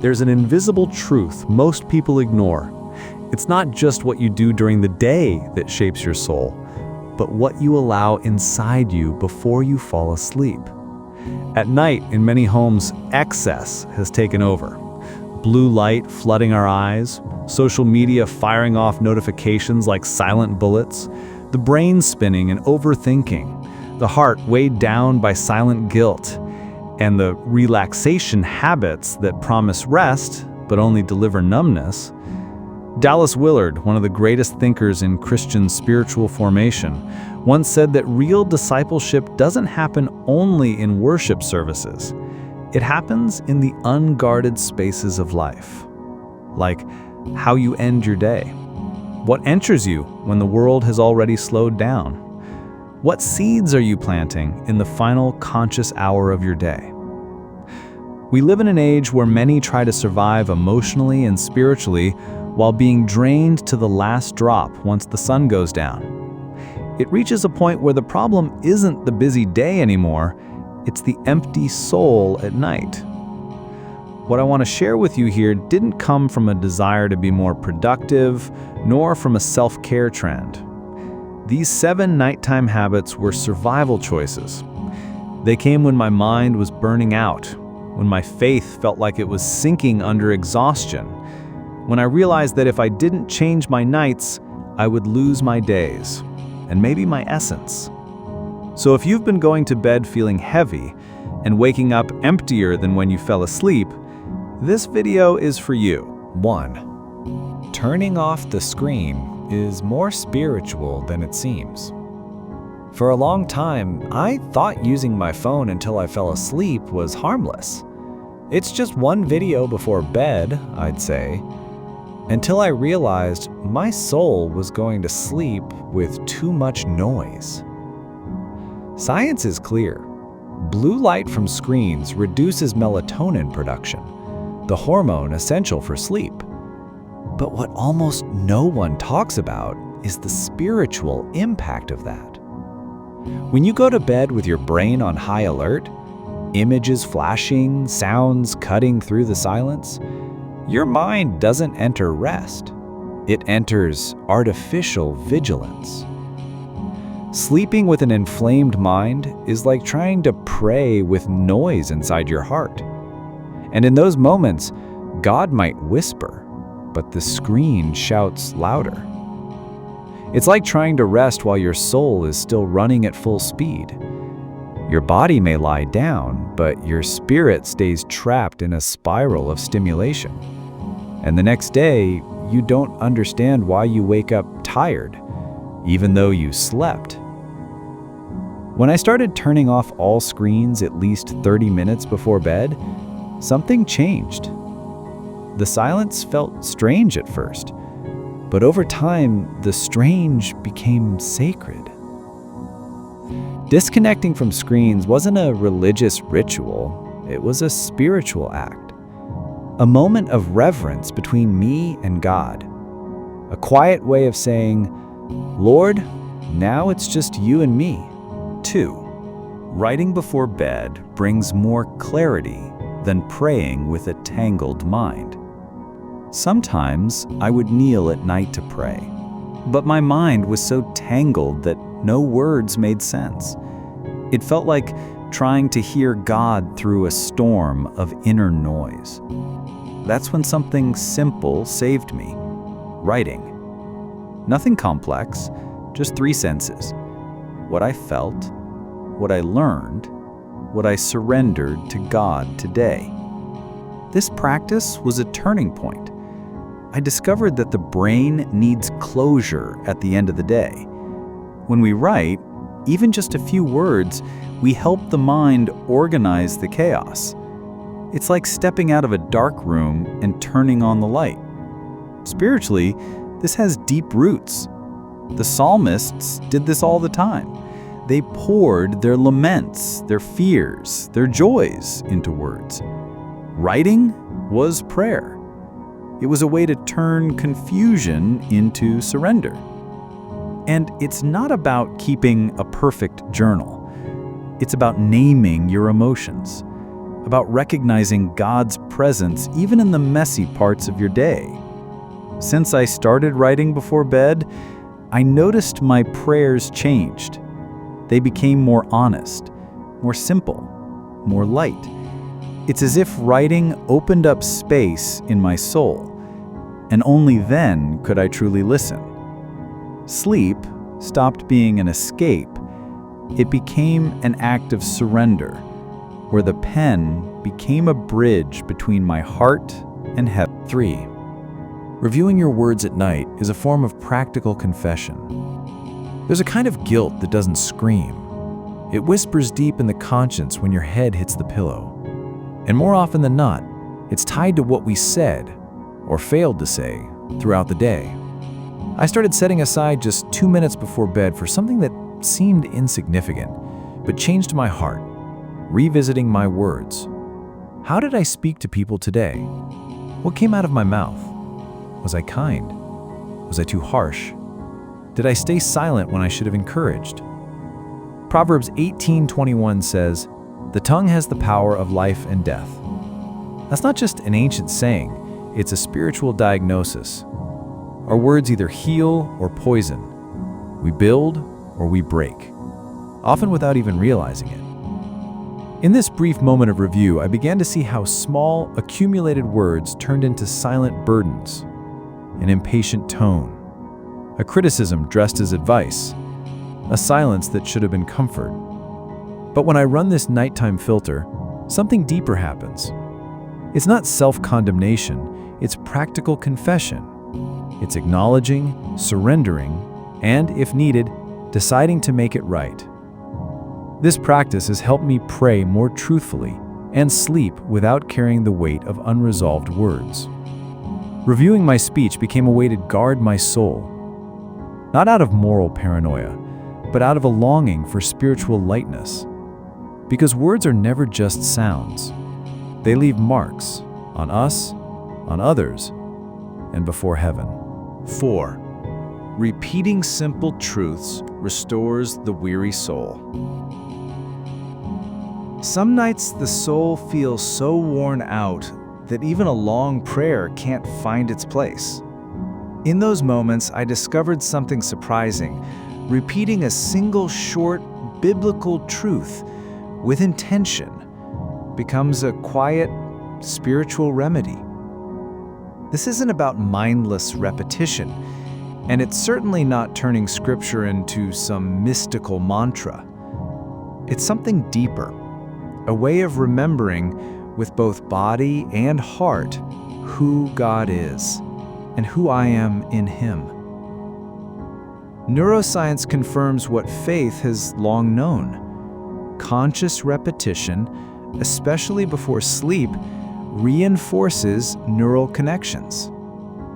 There's an invisible truth most people ignore. It's not just what you do during the day that shapes your soul, but what you allow inside you before you fall asleep. At night, in many homes, excess has taken over. Blue light flooding our eyes, social media firing off notifications like silent bullets, the brain spinning and overthinking, the heart weighed down by silent guilt, and the relaxation habits that promise rest but only deliver numbness. Dallas Willard, one of the greatest thinkers in Christian spiritual formation, once said that real discipleship doesn't happen only in worship services. It happens in the unguarded spaces of life, like how you end your day, what enters you when the world has already slowed down, what seeds are you planting in the final conscious hour of your day. We live in an age where many try to survive emotionally and spiritually while being drained to the last drop once the sun goes down. It reaches a point where the problem isn't the busy day anymore, it's the empty soul at night. What I want to share with you here didn't come from a desire to be more productive, nor from a self-care trend. These 7 nighttime habits were survival choices. They came when my mind was burning out, when my faith felt like it was sinking under exhaustion, when I realized that if I didn't change my nights, I would lose my days, and maybe my essence. So if you've been going to bed feeling heavy and waking up emptier than when you fell asleep, this video is for you. 1. Turning off the screen is more spiritual than it seems. For a long time, I thought using my phone until I fell asleep was harmless. It's just one video before bed, I'd say, until I realized my soul was going to sleep with too much noise. Science is clear. Blue light from screens reduces melatonin production, the hormone essential for sleep. But what almost no one talks about is the spiritual impact of that. When you go to bed with your brain on high alert, images flashing, sounds cutting through the silence, your mind doesn't enter rest. It enters artificial vigilance. Sleeping with an inflamed mind is like trying to pray with noise inside your heart. And in those moments, God might whisper, but the screen shouts louder. It's like trying to rest while your soul is still running at full speed. Your body may lie down, but your spirit stays trapped in a spiral of stimulation. And the next day, you don't understand why you wake up tired, even though you slept. When I started turning off all screens at least 30 minutes before bed, something changed. The silence felt strange at first, but over time, the strange became sacred. Disconnecting from screens wasn't a religious ritual, it was a spiritual act. A moment of reverence between me and God. A quiet way of saying, Lord, now it's just you and me. 2. Writing before bed brings more clarity than praying with a tangled mind. Sometimes I would kneel at night to pray, but my mind was so tangled that no words made sense. It felt like trying to hear God through a storm of inner noise. That's when something simple saved me. Writing. Nothing complex, just 3 senses. What I felt, what I learned, what I surrendered to God today. This practice was a turning point. I discovered that the brain needs closure at the end of the day. When we write, even just a few words, we help the mind organize the chaos. It's like stepping out of a dark room and turning on the light. Spiritually, this has deep roots. The psalmists did this all the time. They poured their laments, their fears, their joys into words. Writing was prayer. It was a way to turn confusion into surrender. And it's not about keeping a perfect journal. It's about naming your emotions, about recognizing God's presence even in the messy parts of your day. Since I started writing before bed, I noticed my prayers changed. They became more honest, more simple, more light. It's as if writing opened up space in my soul, and only then could I truly listen. Sleep stopped being an escape. It became an act of surrender, where the pen became a bridge between my heart and heaven. 3. Reviewing your words at night is a form of practical confession. There's a kind of guilt that doesn't scream. It whispers deep in the conscience when your head hits the pillow. And more often than not, it's tied to what we said or failed to say throughout the day. I started setting aside just 2 minutes before bed for something that seemed insignificant, but changed my heart, revisiting my words. How did I speak to people today? What came out of my mouth? Was I kind? Was I too harsh? Did I stay silent when I should have encouraged? Proverbs 18:21 says, "The tongue has the power of life and death." That's not just an ancient saying, it's a spiritual diagnosis. Our words either heal or poison. We build or we break, often without even realizing it. In this brief moment of review, I began to see how small, accumulated words turned into silent burdens, an impatient tone, a criticism dressed as advice, a silence that should have been comfort. But when I run this nighttime filter, something deeper happens. It's not self-condemnation, it's practical confession. It's acknowledging, surrendering, and, if needed, deciding to make it right. This practice has helped me pray more truthfully and sleep without carrying the weight of unresolved words. Reviewing my speech became a way to guard my soul, not out of moral paranoia, but out of a longing for spiritual lightness. Because words are never just sounds. They leave marks on us, on others, and before heaven. 4. Repeating simple truths restores the weary soul. Some nights the soul feels so worn out that even a long prayer can't find its place. In those moments, I discovered something surprising. Repeating a single short biblical truth with intention becomes a quiet spiritual remedy. This isn't about mindless repetition, and it's certainly not turning scripture into some mystical mantra. It's something deeper, a way of remembering with both body and heart who God is and who I am in Him. Neuroscience confirms what faith has long known. Conscious repetition, especially before sleep, reinforces neural connections.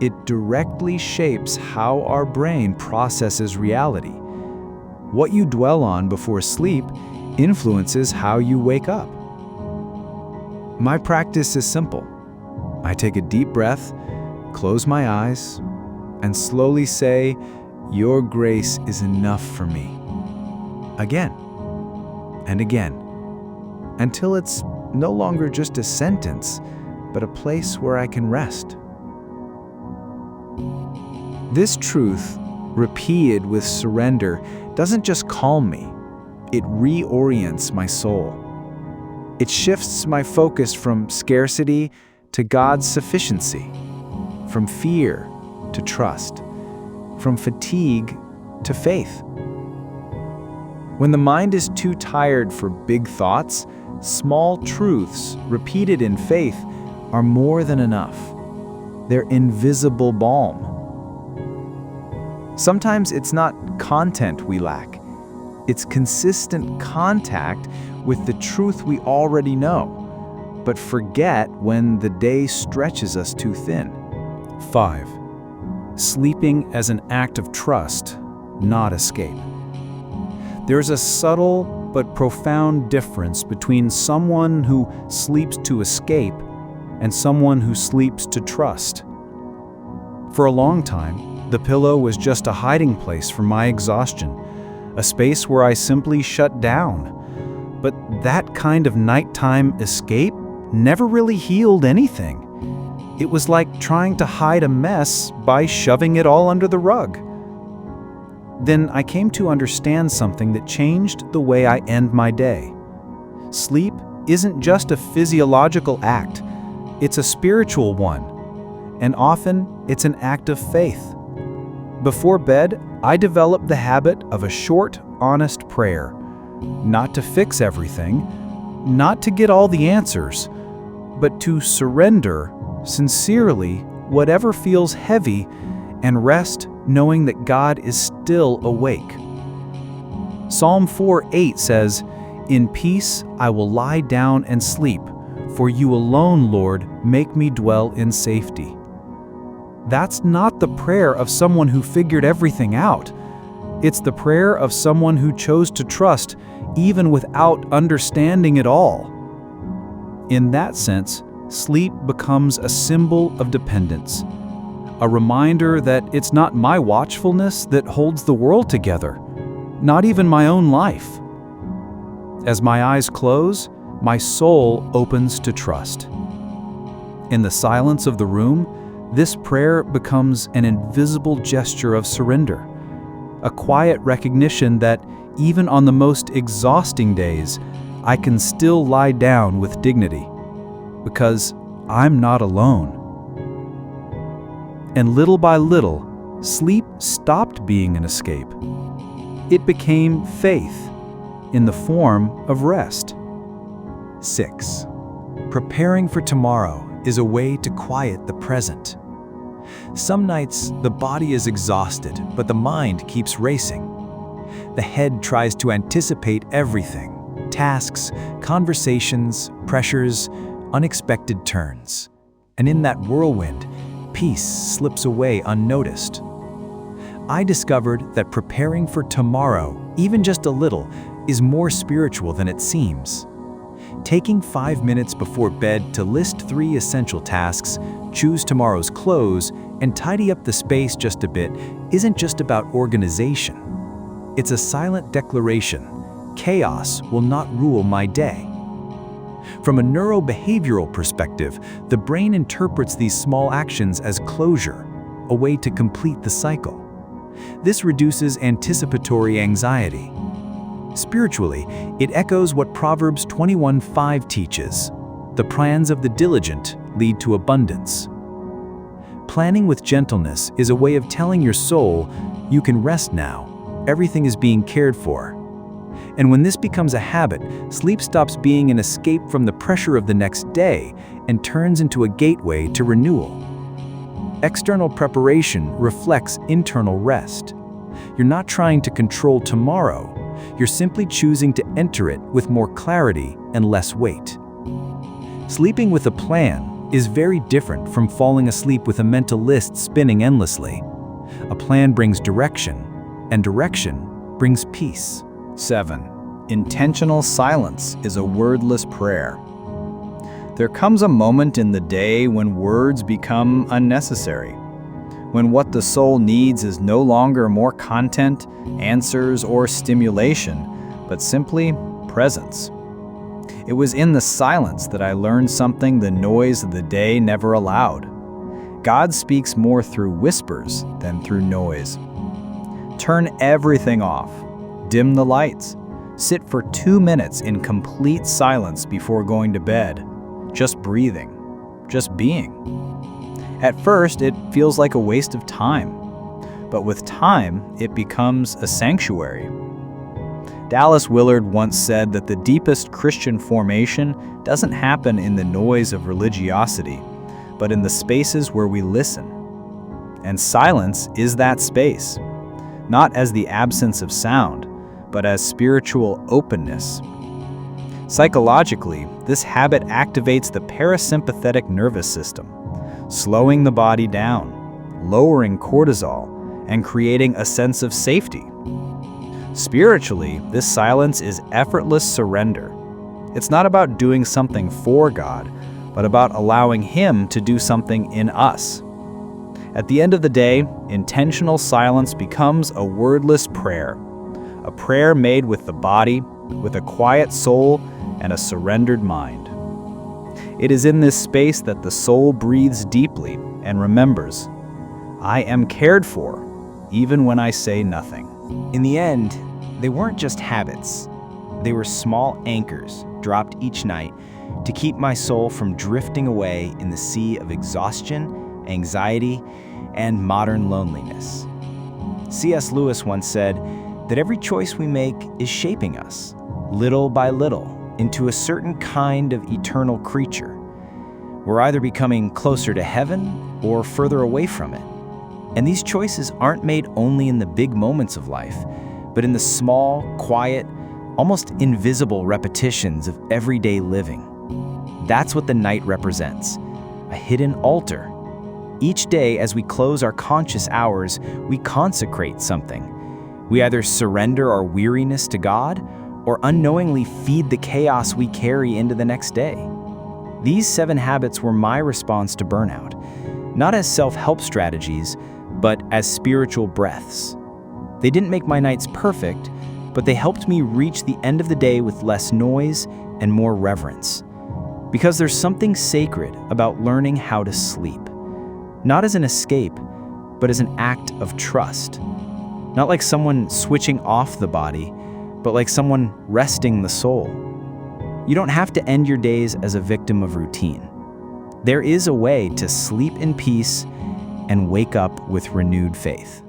It directly shapes how our brain processes reality. What you dwell on before sleep influences how you wake up. My practice is simple. I take a deep breath, close my eyes, and slowly say, "Your grace is enough for me." Again and again, until it's no longer just a sentence, but a place where I can rest. This truth, repeated with surrender, doesn't just calm me, it reorients my soul. It shifts my focus from scarcity to God's sufficiency, from fear to trust, from fatigue to faith. When the mind is too tired for big thoughts, small truths repeated in faith are more than enough. They're invisible balm. Sometimes it's not content we lack. It's consistent contact with the truth we already know, but forget when the day stretches us too thin. 5. Sleeping as an act of trust, not escape. There's a subtle but profound difference between someone who sleeps to escape and someone who sleeps to trust. For a long time, the pillow was just a hiding place for my exhaustion, a space where I simply shut down. But that kind of nighttime escape never really healed anything. It was like trying to hide a mess by shoving it all under the rug. Then I came to understand something that changed the way I end my day. Sleep isn't just a physiological act, it's a spiritual one, and often it's an act of faith. Before bed, I developed the habit of a short, honest prayer, not to fix everything, not to get all the answers, but to surrender sincerely whatever feels heavy and rest knowing that God is still awake. Psalm 4:8 says, "In peace I will lie down and sleep, for you alone, Lord, make me dwell in safety." That's not the prayer of someone who figured everything out. It's the prayer of someone who chose to trust even without understanding it all. In that sense, sleep becomes a symbol of dependence, a reminder that it's not my watchfulness that holds the world together, not even my own life. As my eyes close, my soul opens to trust. In the silence of the room, this prayer becomes an invisible gesture of surrender, a quiet recognition that even on the most exhausting days, I can still lie down with dignity, because I'm not alone. And little by little, sleep stopped being an escape. It became faith in the form of rest. 6. Preparing for tomorrow is a way to quiet the present. Some nights, the body is exhausted, but the mind keeps racing. The head tries to anticipate everything: tasks, conversations, pressures, unexpected turns. And in that whirlwind, peace slips away unnoticed. I discovered that preparing for tomorrow, even just a little, is more spiritual than it seems. Taking 5 minutes before bed to list 3 essential tasks, choose tomorrow's clothes, and tidy up the space just a bit isn't just about organization. It's a silent declaration: chaos will not rule my day. From a neurobehavioral perspective, the brain interprets these small actions as closure, a way to complete the cycle. This reduces anticipatory anxiety. Spiritually, it echoes what Proverbs 21:5 teaches: the plans of the diligent lead to abundance. Planning with gentleness is a way of telling your soul, you can rest now, everything is being cared for. And when this becomes a habit, sleep stops being an escape from the pressure of the next day and turns into a gateway to renewal. External preparation reflects internal rest. You're not trying to control tomorrow, you're simply choosing to enter it with more clarity and less weight. Sleeping with a plan is very different from falling asleep with a mental list spinning endlessly. A plan brings direction, and direction brings peace. 7. Intentional silence is a wordless prayer. There comes a moment in the day when words become unnecessary, when what the soul needs is no longer more content, answers, or stimulation, but simply presence. It was in the silence that I learned something the noise of the day never allowed. God speaks more through whispers than through noise. Turn everything off. Dim the lights. Sit for 2 minutes in complete silence before going to bed. Just breathing. Just being. At first, it feels like a waste of time. But with time, it becomes a sanctuary. Dallas Willard once said that the deepest Christian formation doesn't happen in the noise of religiosity, but in the spaces where we listen. And silence is that space, not as the absence of sound, but as spiritual openness. Psychologically, this habit activates the parasympathetic nervous system, slowing the body down, lowering cortisol, and creating a sense of safety. Spiritually, this silence is effortless surrender. It's not about doing something for God, but about allowing Him to do something in us. At the end of the day, intentional silence becomes a wordless prayer, a prayer made with the body, with a quiet soul, and a surrendered mind. It is in this space that the soul breathes deeply and remembers, I am cared for, even when I say nothing. In the end, they weren't just habits. They were small anchors dropped each night to keep my soul from drifting away in the sea of exhaustion, anxiety, and modern loneliness. C.S. Lewis once said that every choice we make is shaping us, little by little, into a certain kind of eternal creature. We're either becoming closer to heaven or further away from it. And these choices aren't made only in the big moments of life, but in the small, quiet, almost invisible repetitions of everyday living. That's what the night represents, a hidden altar. Each day, as we close our conscious hours, we consecrate something. We either surrender our weariness to God or unknowingly feed the chaos we carry into the next day. These 7 habits were my response to burnout, not as self-help strategies, but as spiritual breaths. They didn't make my nights perfect, but they helped me reach the end of the day with less noise and more reverence. Because there's something sacred about learning how to sleep. Not as an escape, but as an act of trust. Not like someone switching off the body, but like someone resting the soul. You don't have to end your days as a victim of routine. There is a way to sleep in peace and wake up with renewed faith.